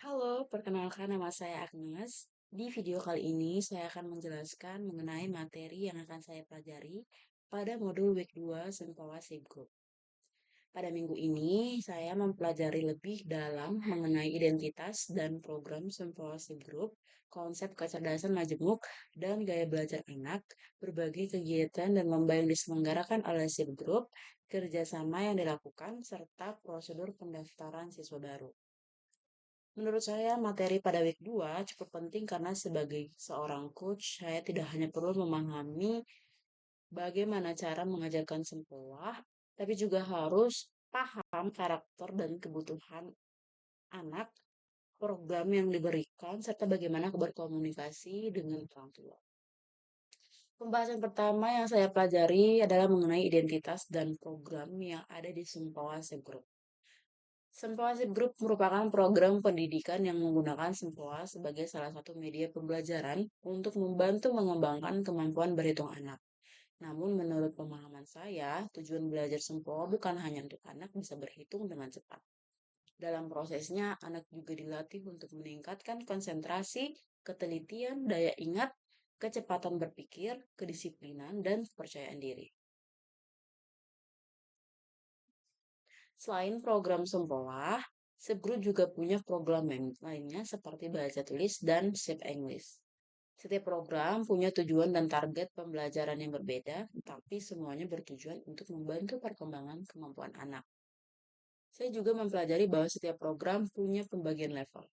Halo, perkenalkan nama saya Agnes. Di video kali ini saya akan menjelaskan mengenai materi yang akan saya pelajari pada modul Week 2 Senkowa Shape Group. Pada minggu ini, saya mempelajari lebih dalam mengenai identitas dan program Senkowa Shape Group, konsep kecerdasan majemuk, dan gaya belajar anak, berbagai kegiatan dan lomba yang diselenggarakan oleh Shape Group, kerjasama yang dilakukan, serta prosedur pendaftaran siswa baru. Menurut saya, materi pada week 2 cukup penting karena sebagai seorang coach, saya tidak hanya perlu memahami bagaimana cara mengajarkan sempoa, tapi juga harus paham karakter dan kebutuhan anak, program yang diberikan, serta bagaimana berkomunikasi dengan orang tua. Pembahasan pertama yang saya pelajari adalah mengenai identitas dan program yang ada di Sempoa Group. Sempoa Group merupakan program pendidikan yang menggunakan Sempoa sebagai salah satu media pembelajaran untuk membantu mengembangkan kemampuan berhitung anak. Namun menurut pemahaman saya, tujuan belajar Sempoa bukan hanya untuk anak bisa berhitung dengan cepat. Dalam prosesnya, anak juga dilatih untuk meningkatkan konsentrasi, ketelitian, daya ingat, kecepatan berpikir, kedisiplinan, dan kepercayaan diri. Selain program Sempoa, Subgroup juga punya program lainnya seperti bahasa tulis dan Shape English. Setiap program punya tujuan dan target pembelajaran yang berbeda, tapi semuanya bertujuan untuk membantu perkembangan kemampuan anak. Saya juga mempelajari bahwa setiap program punya pembagian level.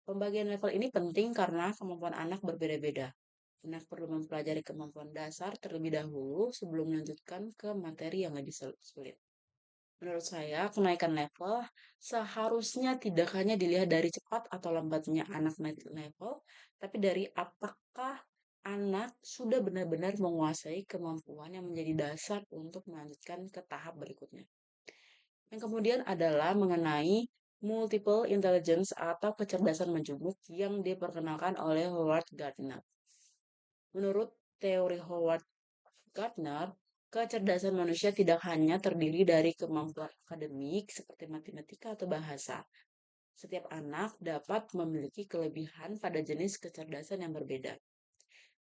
Pembagian level ini penting karena kemampuan anak berbeda-beda. Anak perlu mempelajari kemampuan dasar terlebih dahulu sebelum melanjutkan ke materi yang lebih sulit. Menurut saya, kenaikan level seharusnya tidak hanya dilihat dari cepat atau lambatnya anak naik level, tapi dari apakah anak sudah benar-benar menguasai kemampuan yang menjadi dasar untuk melanjutkan ke tahap berikutnya. Yang kemudian adalah mengenai multiple intelligence atau kecerdasan majemuk yang diperkenalkan oleh Howard Gardner. Menurut teori Howard Gardner, kecerdasan manusia tidak hanya terdiri dari kemampuan akademik seperti matematika atau bahasa. Setiap anak dapat memiliki kelebihan pada jenis kecerdasan yang berbeda.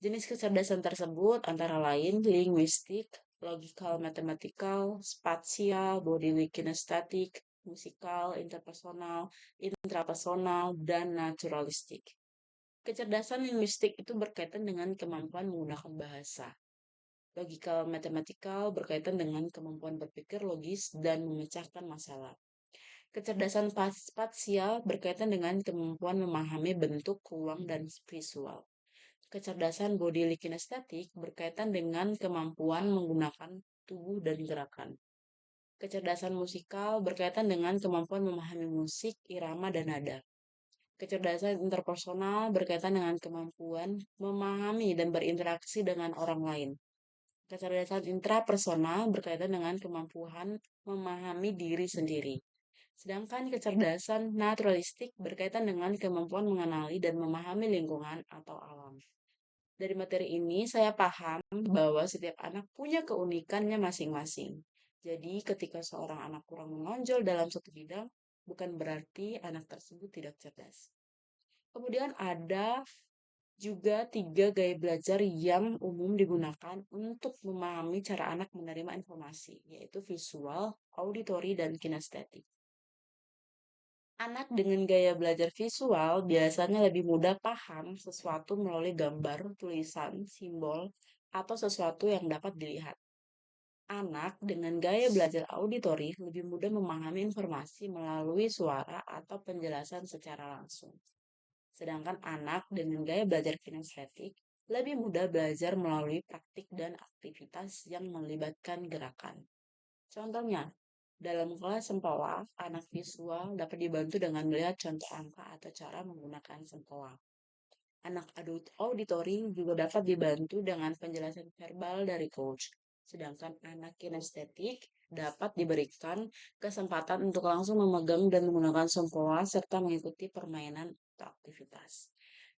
Jenis kecerdasan tersebut antara lain linguistik, logical mathematical, spatial, bodily kinesthetic, musikal, interpersonal, intrapersonal, dan naturalistik. Kecerdasan linguistik itu berkaitan dengan kemampuan menggunakan bahasa. Logical matematikal berkaitan dengan kemampuan berpikir logis dan memecahkan masalah. Kecerdasan spasial berkaitan dengan kemampuan memahami bentuk, ruang, dan visual. Kecerdasan bodily kinestetik berkaitan dengan kemampuan menggunakan tubuh dan gerakan. Kecerdasan musikal berkaitan dengan kemampuan memahami musik, irama, dan nada. Kecerdasan interpersonal berkaitan dengan kemampuan memahami dan berinteraksi dengan orang lain. Kecerdasan intrapersonal berkaitan dengan kemampuan memahami diri sendiri. Sedangkan kecerdasan naturalistik berkaitan dengan kemampuan mengenali dan memahami lingkungan atau alam. Dari materi ini, saya paham bahwa setiap anak punya keunikannya masing-masing. Jadi, ketika seorang anak kurang menonjol dalam satu bidang, bukan berarti anak tersebut tidak cerdas. Kemudian ada juga 3 gaya belajar yang umum digunakan untuk memahami cara anak menerima informasi, yaitu visual, auditory, dan kinestetik. Anak dengan gaya belajar visual biasanya lebih mudah paham sesuatu melalui gambar, tulisan, simbol, atau sesuatu yang dapat dilihat. Anak dengan gaya belajar auditory lebih mudah memahami informasi melalui suara atau penjelasan secara langsung. Sedangkan anak dengan gaya belajar kinestetik lebih mudah belajar melalui praktik dan aktivitas yang melibatkan gerakan. Contohnya, dalam kelas Sempoa, anak visual dapat dibantu dengan melihat contoh angka atau cara menggunakan Sempoa. Anak auditory juga dapat dibantu dengan penjelasan verbal dari coach. Sedangkan anak kinestetik dapat diberikan kesempatan untuk langsung memegang dan menggunakan Sempoa serta mengikuti permainan atau aktivitas.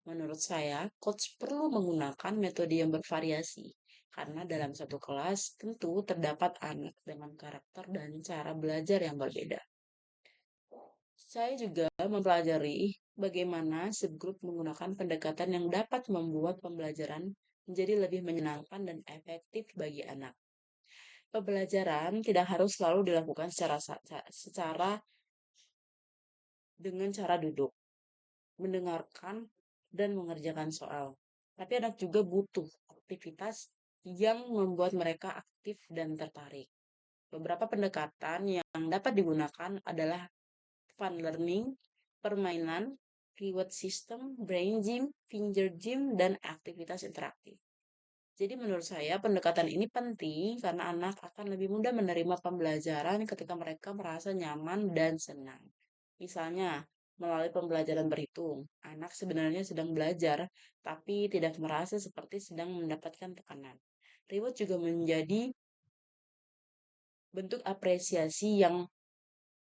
Menurut saya, coach perlu menggunakan metode yang bervariasi karena dalam satu kelas tentu terdapat anak dengan karakter dan cara belajar yang berbeda. Saya juga mempelajari bagaimana subgroup menggunakan pendekatan yang dapat membuat pembelajaran menjadi lebih menyenangkan dan efektif bagi anak. Pembelajaran tidak harus selalu dilakukan secara dengan cara duduk, mendengarkan, dan mengerjakan soal. Tapi anak juga butuh aktivitas yang membuat mereka aktif dan tertarik. Beberapa pendekatan yang dapat digunakan adalah fun learning, permainan, reward system, brain gym, finger gym, dan aktivitas interaktif. Jadi menurut saya pendekatan ini penting karena anak akan lebih mudah menerima pembelajaran ketika mereka merasa nyaman dan senang. Misalnya, melalui pembelajaran berhitung, anak sebenarnya sedang belajar, tapi tidak merasa seperti sedang mendapatkan tekanan. Reward juga menjadi bentuk apresiasi yang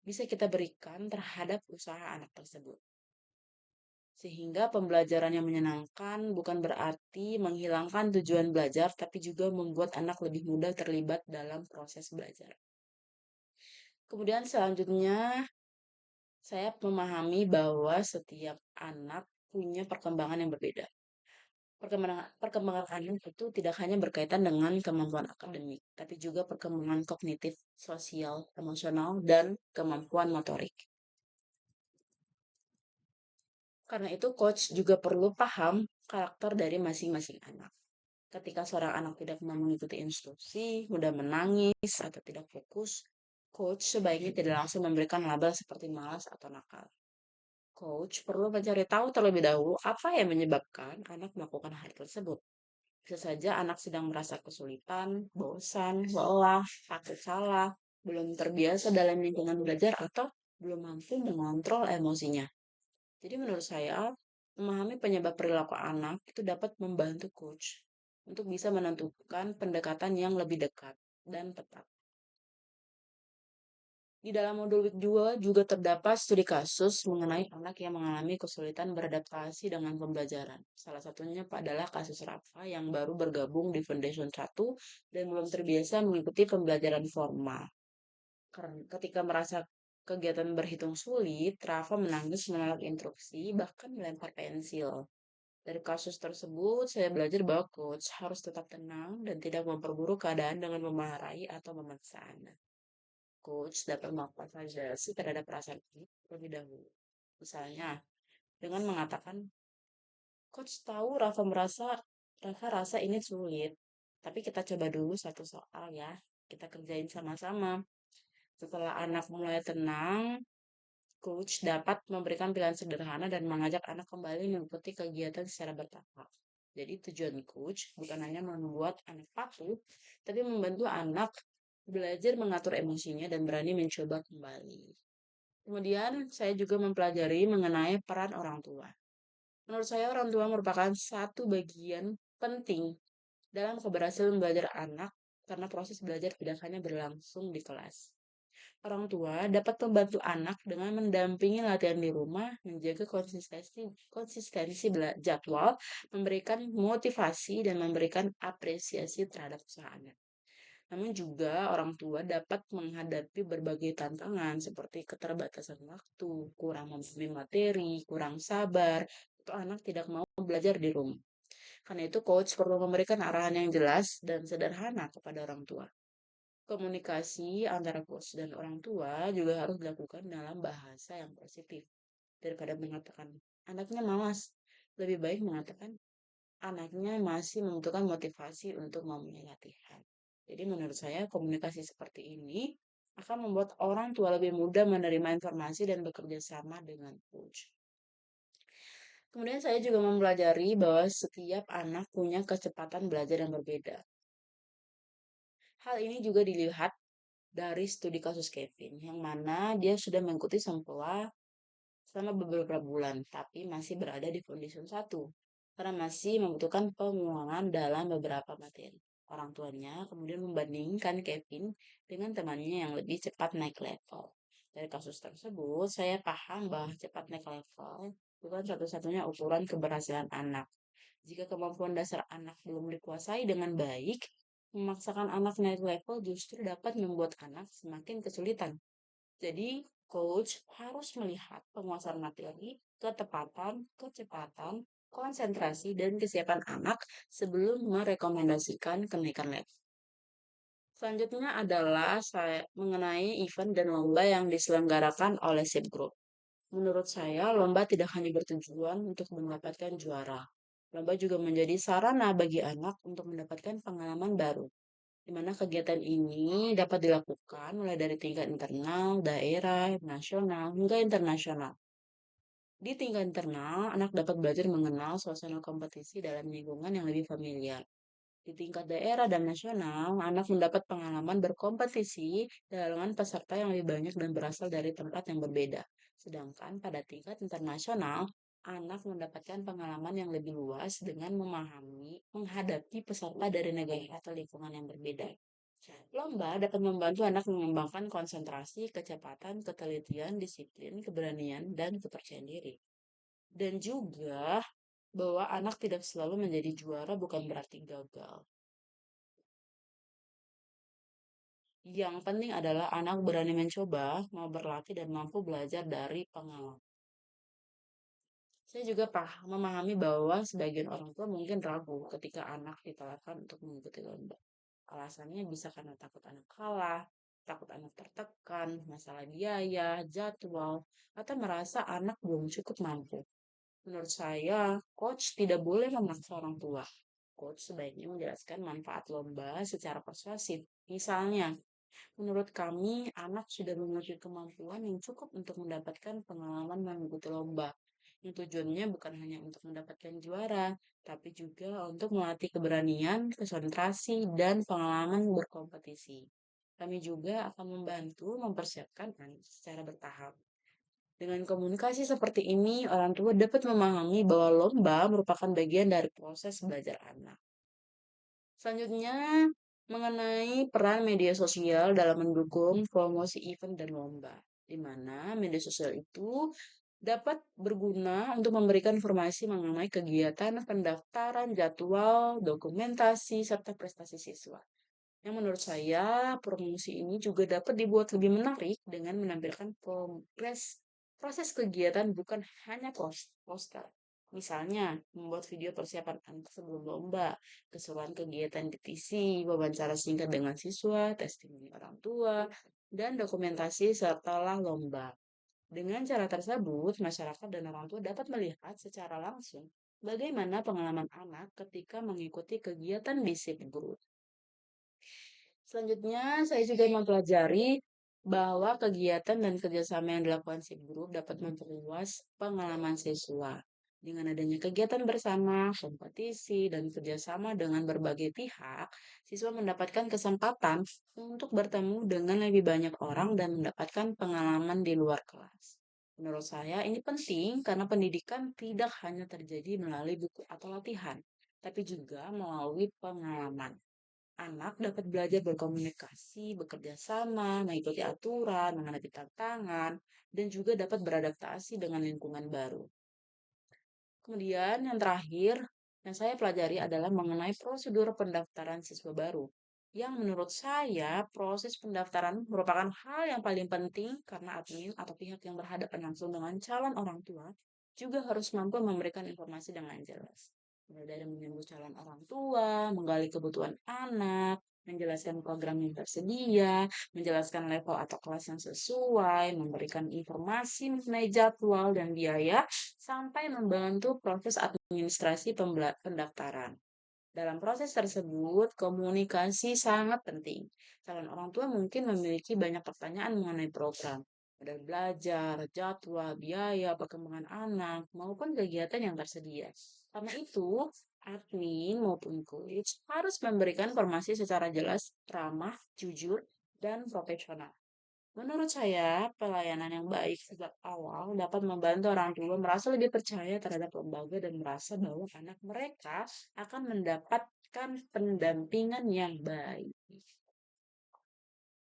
bisa kita berikan terhadap usaha anak tersebut. Sehingga pembelajaran yang menyenangkan bukan berarti menghilangkan tujuan belajar, tapi juga membuat anak lebih mudah terlibat dalam proses belajar. Kemudian selanjutnya, saya memahami bahwa setiap anak punya perkembangan yang berbeda. Perkembangan anak itu tidak hanya berkaitan dengan kemampuan akademik, tapi juga perkembangan kognitif, sosial, emosional, dan kemampuan motorik. Karena itu, coach juga perlu paham karakter dari masing-masing anak. Ketika seorang anak tidak mau mengikuti instruksi, mudah menangis, atau tidak fokus, coach sebaiknya tidak langsung memberikan label seperti malas atau nakal. Coach perlu mencari tahu terlebih dahulu apa yang menyebabkan anak melakukan hal tersebut. Bisa saja anak sedang merasa kesulitan, bosan, lelah, takut salah, belum terbiasa dalam lingkungan belajar, atau belum mampu mengontrol emosinya. Jadi menurut saya, memahami penyebab perilaku anak itu dapat membantu coach untuk bisa menentukan pendekatan yang lebih dekat dan tepat. Di dalam modul week 2 juga terdapat studi kasus mengenai anak yang mengalami kesulitan beradaptasi dengan pembelajaran. Salah satunya adalah kasus Rafa yang baru bergabung di Foundation 1 dan belum terbiasa mengikuti pembelajaran formal. Karena ketika merasa kegiatan berhitung sulit, Rafa menangis menolak instruksi, bahkan melempar pensil. Dari kasus tersebut, saya belajar bahwa coach harus tetap tenang dan tidak memperburuk keadaan dengan memarahi atau memaksa anak. Coach dapat melakukan validasi terhadap perasaan ini terlebih dahulu. Misalnya, dengan mengatakan, Coach tahu Rafa rasa ini sulit, tapi kita coba dulu satu soal ya. Kita kerjain sama-sama. Setelah anak mulai tenang, coach dapat memberikan pilihan sederhana dan mengajak anak kembali mengikuti kegiatan secara bertahap. Jadi tujuan coach bukan hanya membuat anak patuh, tapi membantu anak belajar mengatur emosinya dan berani mencoba kembali. Kemudian saya juga mempelajari mengenai peran orang tua. Menurut saya orang tua merupakan satu bagian penting dalam keberhasilan belajar anak karena proses belajar tidak hanya berlangsung di kelas. Orang tua dapat membantu anak dengan mendampingi latihan di rumah, menjaga konsistensi jadwal, memberikan motivasi, dan memberikan apresiasi terhadap usaha anak. Namun juga orang tua dapat menghadapi berbagai tantangan seperti keterbatasan waktu, kurang memahami materi, kurang sabar, atau anak tidak mau belajar di rumah. Karena itu coach perlu memberikan arahan yang jelas dan sederhana kepada orang tua. Komunikasi antara coach dan orang tua juga harus dilakukan dalam bahasa yang positif. Daripada mengatakan anaknya malas, lebih baik mengatakan anaknya masih membutuhkan motivasi untuk memulai latihan. Jadi menurut saya komunikasi seperti ini akan membuat orang tua lebih mudah menerima informasi dan bekerja sama dengan coach. Kemudian saya juga mempelajari bahwa setiap anak punya kecepatan belajar yang berbeda. Hal ini juga dilihat dari studi kasus Kevin, yang mana dia sudah mengikuti Sempoa selama beberapa bulan, tapi masih berada di Foundation 1, karena masih membutuhkan pengulangan dalam beberapa materi. Orang tuanya kemudian membandingkan Kevin dengan temannya yang lebih cepat naik level. Dari kasus tersebut, saya paham bahwa cepat naik level bukan satu-satunya ukuran keberhasilan anak. Jika kemampuan dasar anak belum dikuasai dengan baik, memaksakan anak naik level justru dapat membuat anak semakin kesulitan. Jadi, Coach harus melihat penguasaan materi, ketepatan, kecepatan, konsentrasi, dan kesiapan anak sebelum merekomendasikan kenaikan level. Selanjutnya adalah saya mengenai event dan lomba yang diselenggarakan oleh SIP Group. Menurut saya, lomba tidak hanya bertujuan untuk mendapatkan juara. Lomba juga menjadi sarana bagi anak untuk mendapatkan pengalaman baru, di mana kegiatan ini dapat dilakukan mulai dari tingkat internal, daerah, nasional, hingga internasional. Di tingkat internal, anak dapat belajar mengenal suasana kompetisi dalam lingkungan yang lebih familiar. Di tingkat daerah dan nasional, anak mendapat pengalaman berkompetisi dengan peserta yang lebih banyak dan berasal dari tempat yang berbeda. Sedangkan pada tingkat internasional, anak mendapatkan pengalaman yang lebih luas dengan menghadapi peserta dari negara atau lingkungan yang berbeda. Lomba dapat membantu anak mengembangkan konsentrasi, kecepatan, ketelitian, disiplin, keberanian, dan kepercayaan diri. Dan juga bahwa anak tidak selalu menjadi juara bukan berarti gagal. Yang penting adalah anak berani mencoba, mau berlatih, dan mampu belajar dari pengalaman. Saya juga memahami bahwa sebagian orang tua mungkin ragu ketika anak ditawarkan untuk mengikuti lomba. Alasannya bisa karena takut anak kalah, takut anak tertekan, masalah biaya, jadwal, atau merasa anak belum cukup mampu. Menurut saya, coach tidak boleh memaksa orang tua. Coach sebaiknya menjelaskan manfaat lomba secara persuasif. Misalnya, menurut kami, anak sudah memiliki kemampuan yang cukup untuk mendapatkan pengalaman mengikuti lomba. Yang tujuannya bukan hanya untuk mendapatkan juara, tapi juga untuk melatih keberanian, konsentrasi, dan pengalaman berkompetisi. Kami juga akan membantu mempersiapkan anak secara bertahap. Dengan komunikasi seperti ini, orang tua dapat memahami bahwa lomba merupakan bagian dari proses belajar anak. Selanjutnya, mengenai peran media sosial dalam mendukung promosi event dan lomba, di mana media sosial itu dapat berguna untuk memberikan informasi mengenai kegiatan pendaftaran, jadwal, dokumentasi, serta prestasi siswa. Yang menurut saya, promosi ini juga dapat dibuat lebih menarik dengan menampilkan proses kegiatan bukan hanya poster. Misalnya, membuat video persiapan anak sebelum lomba, keseruan kegiatan di PC, wawancara singkat dengan siswa, testimoni orang tua, dan dokumentasi setelah lomba. Dengan cara tersebut, masyarakat dan orang tua dapat melihat secara langsung bagaimana pengalaman anak ketika mengikuti kegiatan di SIP Group. Selanjutnya, saya juga mempelajari bahwa kegiatan dan kerjasama yang dilakukan SIP Group dapat memperluas pengalaman siswa. Dengan adanya kegiatan bersama, kompetisi, dan kerjasama dengan berbagai pihak, siswa mendapatkan kesempatan untuk bertemu dengan lebih banyak orang dan mendapatkan pengalaman di luar kelas. Menurut saya, ini penting karena pendidikan tidak hanya terjadi melalui buku atau latihan, tapi juga melalui pengalaman. Anak dapat belajar berkomunikasi, bekerja sama, mengikuti aturan, menghadapi tantangan, dan juga dapat beradaptasi dengan lingkungan baru. Kemudian yang terakhir yang saya pelajari adalah mengenai prosedur pendaftaran siswa baru. Yang menurut saya proses pendaftaran merupakan hal yang paling penting karena admin atau pihak yang berhadapan langsung dengan calon orang tua juga harus mampu memberikan informasi dengan jelas. Mulai dari menyambut calon orang tua, menggali kebutuhan anak, menjelaskan program yang tersedia, menjelaskan level atau kelas yang sesuai, memberikan informasi mengenai jadwal dan biaya, sampai membantu proses administrasi pendaftaran. Dalam proses tersebut, komunikasi sangat penting. Calon orang tua mungkin memiliki banyak pertanyaan mengenai program, modal belajar, jadwal, biaya, perkembangan anak, maupun kegiatan yang tersedia. Karena itu, admin maupun coach harus memberikan informasi secara jelas, ramah, jujur, dan profesional. Menurut saya, pelayanan yang baik sejak awal dapat membantu orang tua merasa lebih percaya terhadap lembaga dan merasa bahwa anak mereka akan mendapatkan pendampingan yang baik.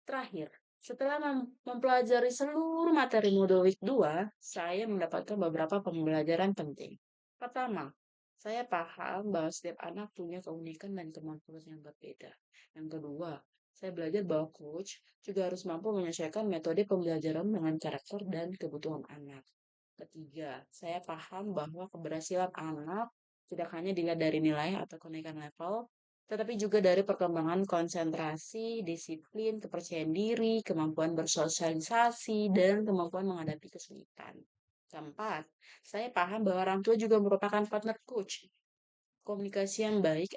Terakhir, setelah mempelajari seluruh materi modul week 2, saya mendapatkan beberapa pembelajaran penting. Pertama, saya paham bahwa setiap anak punya keunikan dan kemampuan yang berbeda. Yang kedua, Saya belajar bahwa coach juga harus mampu menyesuaikan metode pembelajaran dengan karakter dan kebutuhan anak. Ketiga, saya paham bahwa keberhasilan anak tidak hanya dilihat dari nilai atau kenaikan level, tetapi juga dari perkembangan konsentrasi, disiplin, kepercayaan diri, kemampuan bersosialisasi, dan kemampuan menghadapi kesulitan. Keempat, saya paham bahwa orang tua juga merupakan partner coach. Komunikasi yang baik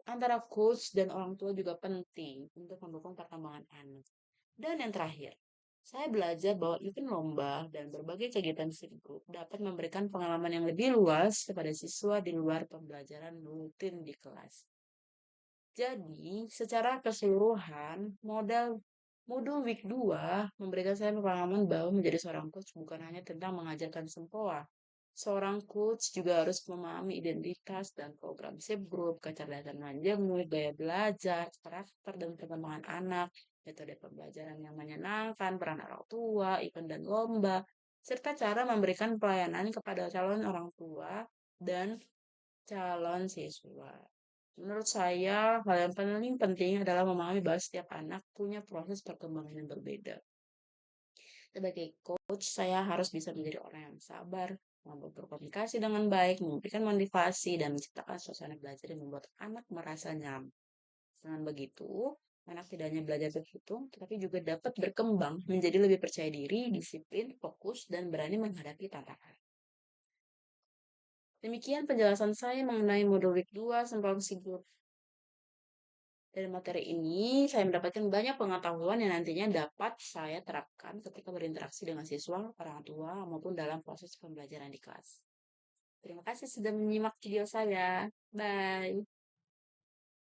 antara coach dan orang tua juga penting untuk mendukung perkembangan anak. Dan yang terakhir, saya belajar bahwa event lomba dan berbagai kegiatan study group dapat memberikan pengalaman yang lebih luas kepada siswa di luar pembelajaran rutin di kelas. Jadi, secara keseluruhan, modul week 2 memberikan saya pengalaman bahwa menjadi seorang coach bukan hanya tentang mengajarkan sempoa. Seorang coach juga harus memahami identitas dan program shape group, kecerdasan majemuk, gaya belajar, karakter dan perkembangan anak, metode pembelajaran yang menyenangkan, peran orang tua, event dan lomba, serta cara memberikan pelayanan kepada calon orang tua dan calon siswa. Menurut saya, hal yang paling penting adalah memahami bahwa setiap anak punya proses perkembangan yang berbeda. Sebagai coach, saya harus bisa menjadi orang yang sabar, mampu berkomunikasi dengan baik, memberikan motivasi, dan menciptakan suasana belajar yang membuat anak merasa nyaman. Dengan begitu, anak tidak hanya belajar berhitung, tetapi juga dapat berkembang menjadi lebih percaya diri, disiplin, fokus, dan berani menghadapi tantangan. Demikian penjelasan saya mengenai modul week 2 Sembang Sigur. Dari materi ini, saya mendapatkan banyak pengetahuan yang nantinya dapat saya terapkan ketika berinteraksi dengan siswa, orang tua, maupun dalam proses pembelajaran di kelas. Terima kasih sudah menyimak video saya. Bye.